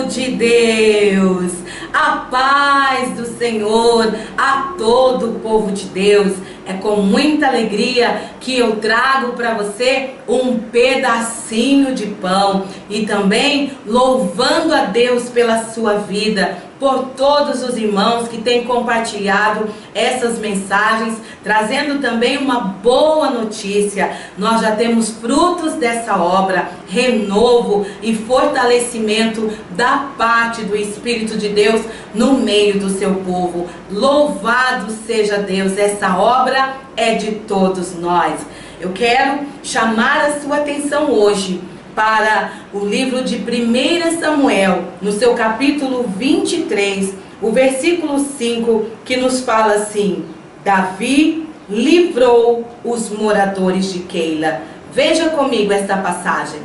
de Deus, a paz do Senhor a todo o povo de Deus. É com muita alegria que eu trago para você um pedacinho de pão e também louvando a Deus pela sua vida, por todos os irmãos que têm compartilhado essas mensagens, trazendo também uma boa notícia. Nós já temos frutos dessa obra, renovo e fortalecimento da parte do Espírito de Deus no meio do seu povo. Louvado seja Deus, essa obra é de todos nós. Eu quero chamar a sua atenção hoje para o livro de 1 Samuel, no seu capítulo 23, o versículo 5, que nos fala assim: Davi livrou os moradores de Keila. Veja comigo esta passagem.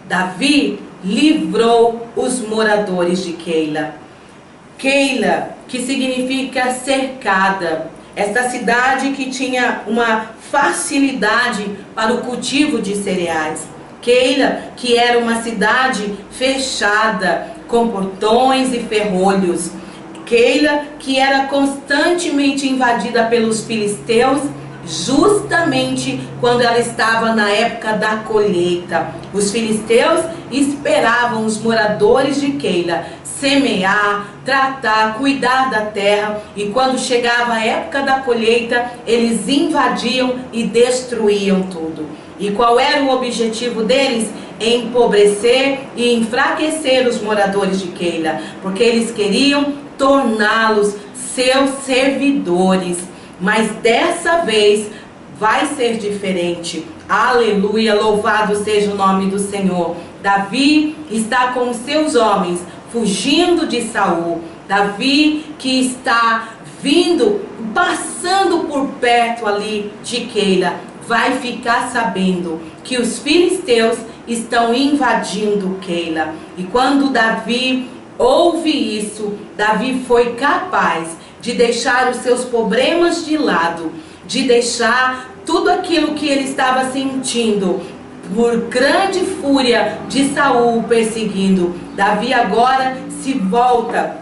Davi livrou os moradores de Keila. Keila, que significa cercada. Esta cidade que tinha uma facilidade para o cultivo de cereais. Keila, que era uma cidade fechada, com portões e ferrolhos. Keila, que era constantemente invadida pelos filisteus, justamente quando ela estava na época da colheita. Os filisteus esperavam os moradores de Keila semear, tratar, cuidar da terra, e quando chegava a época da colheita, eles invadiam e destruíam tudo. E qual era o objetivo deles? Empobrecer e enfraquecer os moradores de Keila, porque eles queriam torná-los seus servidores. Mas dessa vez vai ser diferente. Aleluia, louvado seja o nome do Senhor. Davi está com os seus homens fugindo de Saul. Davi que está vindo, passando por perto ali de Keila, vai ficar sabendo que os filisteus estão invadindo Keila. E quando Davi ouve isso, Davi foi capaz de deixar os seus problemas de lado, de deixar tudo aquilo que ele estava sentindo por grande fúria de Saul perseguindo. Davi agora se volta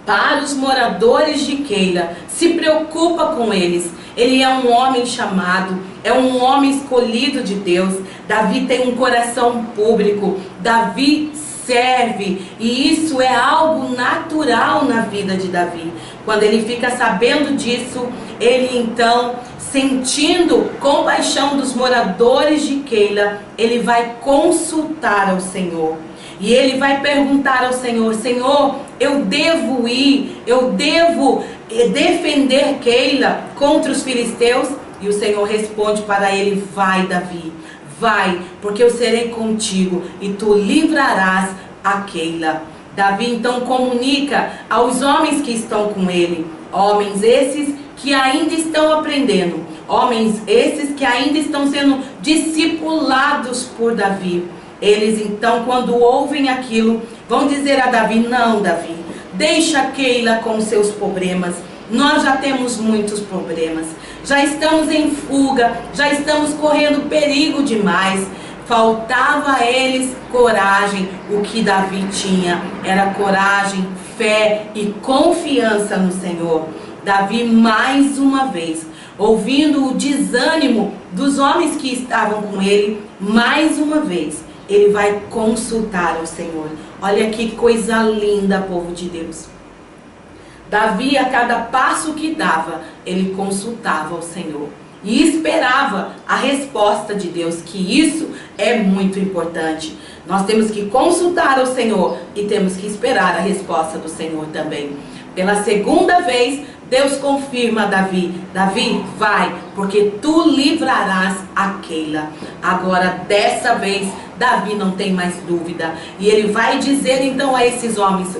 para os moradores de Keila, se preocupa com eles. Ele é um homem chamado, é um homem escolhido de Deus. Davi tem um coração público, Davi serve, e isso é algo natural na vida de Davi. Quando ele fica sabendo disso, ele então, sentindo compaixão dos moradores de Keila, ele vai consultar ao Senhor. E ele vai perguntar ao Senhor: Senhor, eu devo ir, eu devo defender Keila contra os filisteus? E o Senhor responde para ele: vai, Davi, vai, porque eu serei contigo e tu livrarás a Keila. Davi então comunica aos homens que estão com ele, homens esses que ainda estão aprendendo, homens esses que ainda estão sendo discipulados por Davi. Eles então, quando ouvem aquilo, vão dizer a Davi: não, Davi, deixa Keila com seus problemas. Nós já temos muitos problemas, já estamos em fuga, já estamos correndo perigo demais. Faltava a eles coragem. O que Davi tinha era coragem, fé e confiança no Senhor. Davi, mais uma vez, ouvindo o desânimo dos homens que estavam com ele, mais uma vez, ele vai consultar ao Senhor. Olha que coisa linda, povo de Deus. Davi, a cada passo que dava, ele consultava ao Senhor e esperava a resposta de Deus, que isso é muito importante. Nós temos que consultar ao Senhor e temos que esperar a resposta do Senhor também. Pela segunda vez, Deus confirma a Davi: Davi, vai, porque tu livrarás a Keila. Agora, dessa vez, Davi não tem mais dúvida. E ele vai dizer então a esses homens: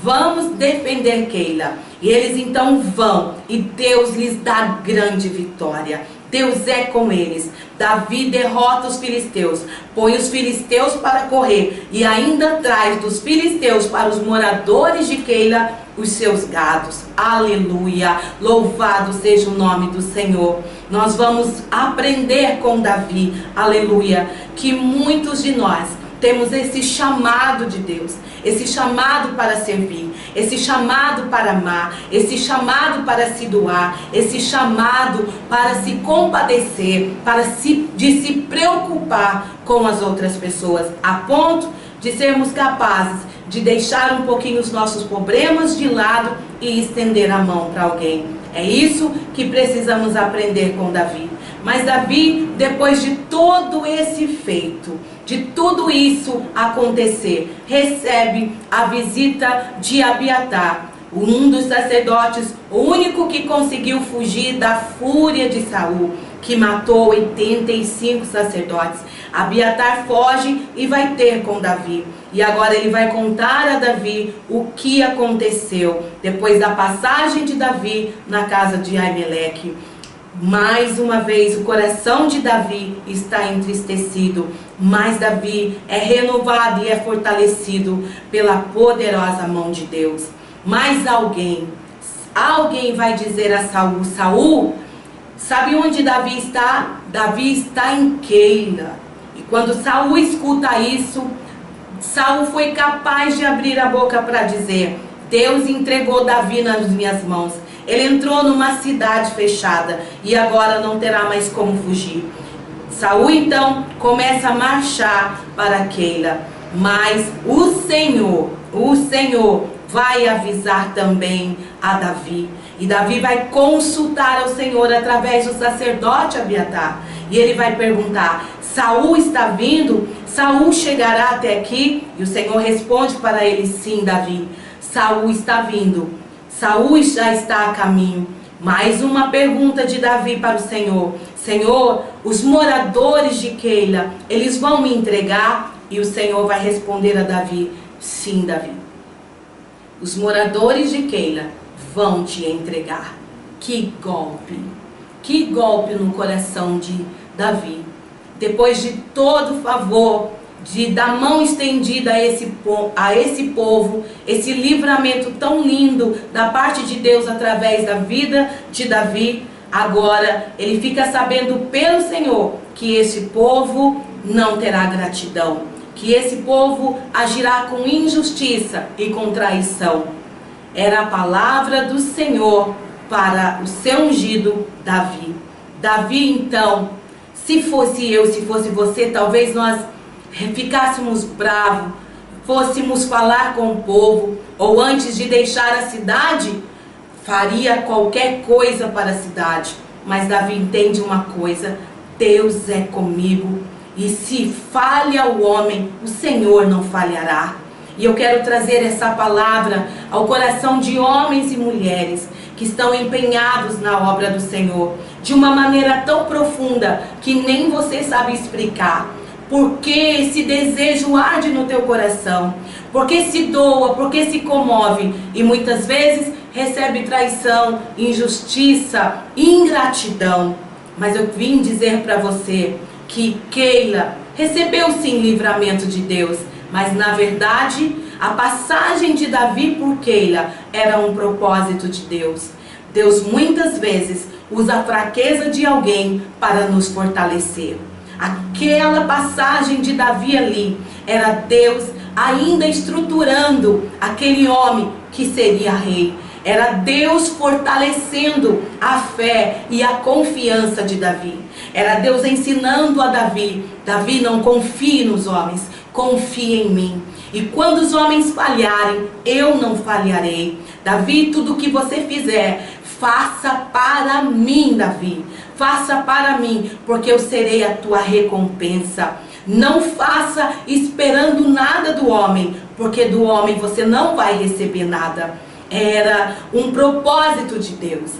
vamos defender Keila. E eles então vão, e Deus lhes dá grande vitória. Deus é com eles. Davi derrota os filisteus, põe os filisteus para correr, e ainda traz dos filisteus para os moradores de Keila os seus gados. Aleluia, louvado seja o nome do Senhor. Nós vamos aprender com Davi, aleluia, que muitos de nós temos esse chamado de Deus, esse chamado para servir, esse chamado para amar, esse chamado para se doar, esse chamado para se compadecer, de se preocupar com as outras pessoas, a ponto de sermos capazes de deixar um pouquinho os nossos problemas de lado e estender a mão para alguém. É isso que precisamos aprender com Davi. Mas Davi, depois de todo esse feito, de tudo isso acontecer, recebe a visita de Abiatar, um dos sacerdotes, o único que conseguiu fugir da fúria de Saul, que matou 85 sacerdotes. Abiatar foge e vai ter com Davi. E agora ele vai contar a Davi o que aconteceu depois da passagem de Davi na casa de Aimeleque. Mais uma vez o coração de Davi está entristecido, mas Davi é renovado e é fortalecido pela poderosa mão de Deus. Mas alguém vai dizer a Saul: Saul, sabe onde Davi está? Davi está em Keila. E quando Saul escuta isso, Saul foi capaz de abrir a boca para dizer: Deus entregou Davi nas minhas mãos. Ele entrou numa cidade fechada e agora não terá mais como fugir. Saul então começa a marchar para Keila. Mas o Senhor vai avisar também a Davi. E Davi vai consultar ao Senhor através do sacerdote Abiatar. E ele vai perguntar: Saul está vindo? Saul chegará até aqui? E o Senhor responde para ele: sim, Davi, Saul está vindo. Saul já está a caminho. Mais uma pergunta de Davi para o Senhor: Senhor, os moradores de Keila, eles vão me entregar? E o Senhor vai responder a Davi: sim, Davi, os moradores de Keila vão te entregar. Que golpe no coração de Davi. Depois de todo o favor, de dar mão estendida a esse povo, esse livramento tão lindo da parte de Deus através da vida de Davi, agora ele fica sabendo pelo Senhor que esse povo não terá gratidão, que esse povo agirá com injustiça e com traição. Era a palavra do Senhor para o seu ungido Davi. Davi então, se fosse eu, se fosse você, talvez nós ficássemos bravos, fôssemos falar com o povo, ou antes de deixar a cidade, faria qualquer coisa para a cidade. Mas Davi entende uma coisa: Deus é comigo, e se falha o homem, o Senhor não falhará. E eu quero trazer essa palavra ao coração de homens e mulheres que estão empenhados na obra do Senhor, de uma maneira tão profunda que nem você sabe explicar. Porque esse desejo arde no teu coração, porque se doa, porque se comove e muitas vezes recebe traição, injustiça, ingratidão. Mas eu vim dizer para você que Keila recebeu sim livramento de Deus, mas na verdade a passagem de Davi por Keila era um propósito de Deus. Deus muitas vezes usa a fraqueza de alguém para nos fortalecer. Aquela passagem de Davi ali era Deus ainda estruturando aquele homem que seria rei. Era Deus fortalecendo a fé e a confiança de Davi. Era Deus ensinando a Davi: Davi, não confie nos homens, confie em mim. E quando os homens falharem, eu não falharei. Davi, tudo que você fizer, faça para mim, Davi. Faça para mim, porque eu serei a tua recompensa. Não faça esperando nada do homem, porque do homem você não vai receber nada. Era um propósito de Deus.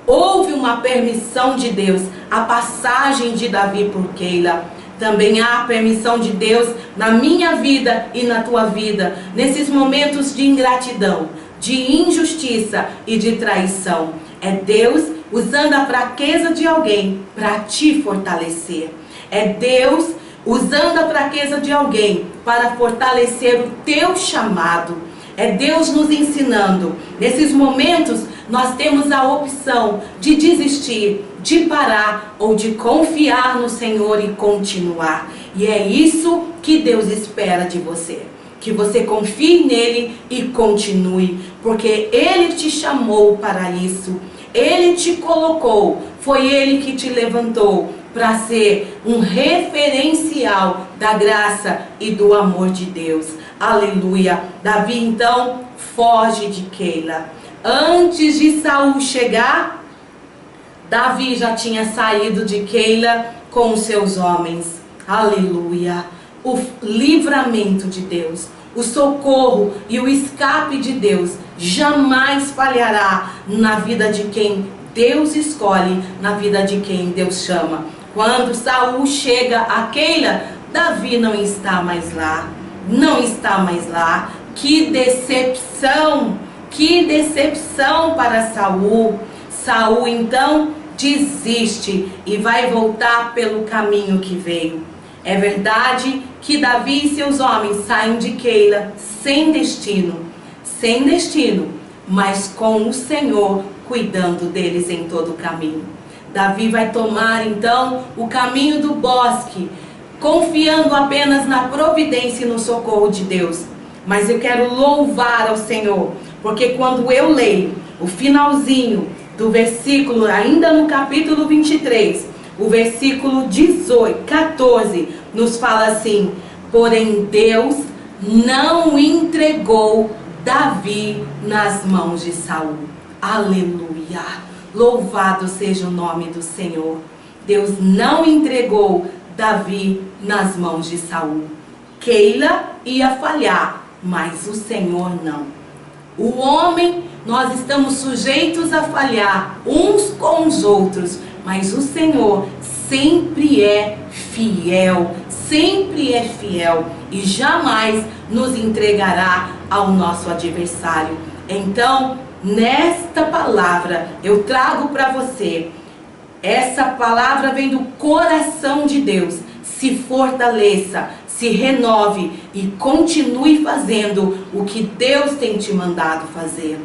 Houve uma permissão de Deus, a passagem de Davi por Keila. Também há a permissão de Deus na minha vida e na tua vida, nesses momentos de ingratidão, de injustiça e de traição. É Deus usando a fraqueza de alguém para te fortalecer. É Deus usando a fraqueza de alguém para fortalecer o teu chamado. É Deus nos ensinando. Nesses momentos nós temos a opção de desistir, de parar ou de confiar no Senhor e continuar. E é isso que Deus espera de você. Que você confie nele e continue, porque ele te chamou para isso. Ele te colocou, foi ele que te levantou para ser um referencial da graça e do amor de Deus. Aleluia. Davi então foge de Keila. Antes de Saul chegar, Davi já tinha saído de Keila com os seus homens. Aleluia. O livramento de Deus, o socorro e o escape de Deus jamais falhará na vida de quem Deus escolhe, na vida de quem Deus chama. Quando Saul chega a Keila, Davi não está mais lá. Não está mais lá. Que decepção! Que decepção para Saul. Saul então desiste e vai voltar pelo caminho que veio. É verdade que Davi e seus homens saem de Keila sem destino, mas com o Senhor cuidando deles em todo o caminho. Davi vai tomar então o caminho do bosque, confiando apenas na providência e no socorro de Deus. Mas eu quero louvar ao Senhor, porque quando eu leio o finalzinho do versículo, ainda no capítulo 23, o versículo 14, nos fala assim: porém Deus não entregou Davi nas mãos de Saul. Aleluia! Louvado seja o nome do Senhor. Deus não entregou Davi nas mãos de Saul. Keila ia falhar, mas o Senhor não. O homem, nós estamos sujeitos a falhar uns com os outros, mas o Senhor sempre é fiel e jamais nos entregará ao nosso adversário. Então, nesta palavra, eu trago para você, essa palavra vem do coração de Deus. Se fortaleça, se renove e continue fazendo o que Deus tem te mandado fazer.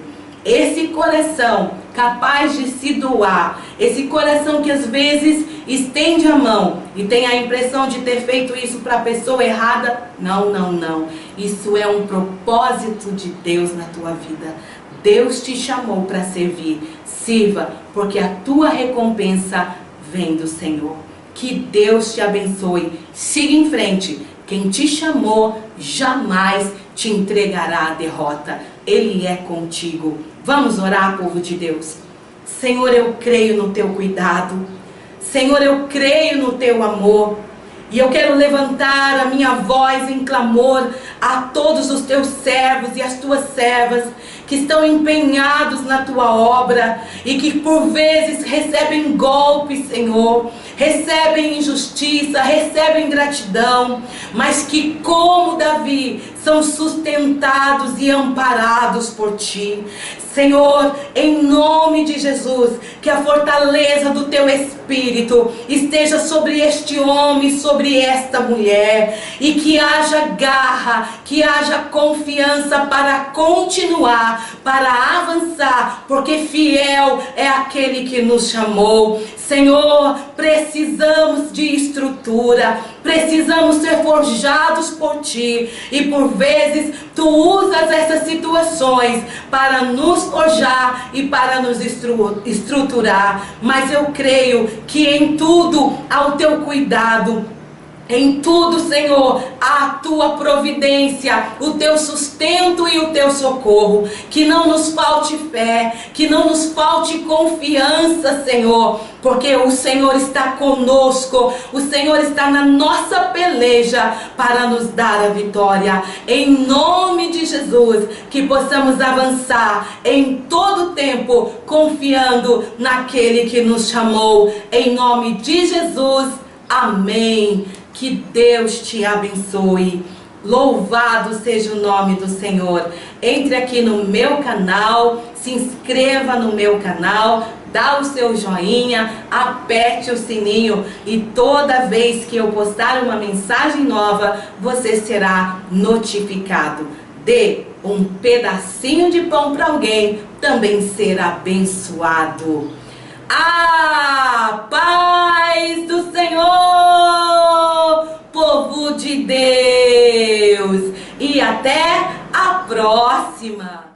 Esse coração capaz de se doar, esse coração que às vezes estende a mão e tem a impressão de ter feito isso para a pessoa errada, não. Isso é um propósito de Deus na tua vida. Deus te chamou para servir. Sirva, porque a tua recompensa vem do Senhor. Que Deus te abençoe. Siga em frente. Quem te chamou jamais te entregará a derrota. Ele é contigo. Vamos orar, povo de Deus. Senhor, eu creio no teu cuidado. Senhor, eu creio no teu amor. E eu quero levantar a minha voz em clamor a todos os teus servos e as tuas servas que estão empenhados na tua obra e que por vezes recebem golpes, Senhor, recebem injustiça, recebem ingratidão, mas que como Davi são sustentados e amparados por ti. Senhor, em nome de Jesus, que a fortaleza do teu Espírito esteja sobre este homem, sobre esta mulher, e que haja garra, que haja confiança para continuar, para avançar, porque fiel é aquele que nos chamou. Senhor, precisamos de estrutura, precisamos ser forjados por ti, e por vezes tu usas essas situações para nos forjar e para nos estruturar, mas eu creio que em tudo há o teu cuidado. Em tudo, Senhor, a tua providência, o teu sustento e o teu socorro. Que não nos falte fé, que não nos falte confiança, Senhor, porque o Senhor está conosco, o Senhor está na nossa peleja para nos dar a vitória. Em nome de Jesus, que possamos avançar em todo tempo, confiando naquele que nos chamou. Em nome de Jesus, amém. Que Deus te abençoe. Louvado seja o nome do Senhor. Entre aqui no meu canal, se inscreva no meu canal, dá o seu joinha, aperte o sininho e toda vez que eu postar uma mensagem nova, você será notificado. Dê um pedacinho de pão para alguém, também ser abençoado. A paz do Senhor, povo de Deus, e até a próxima!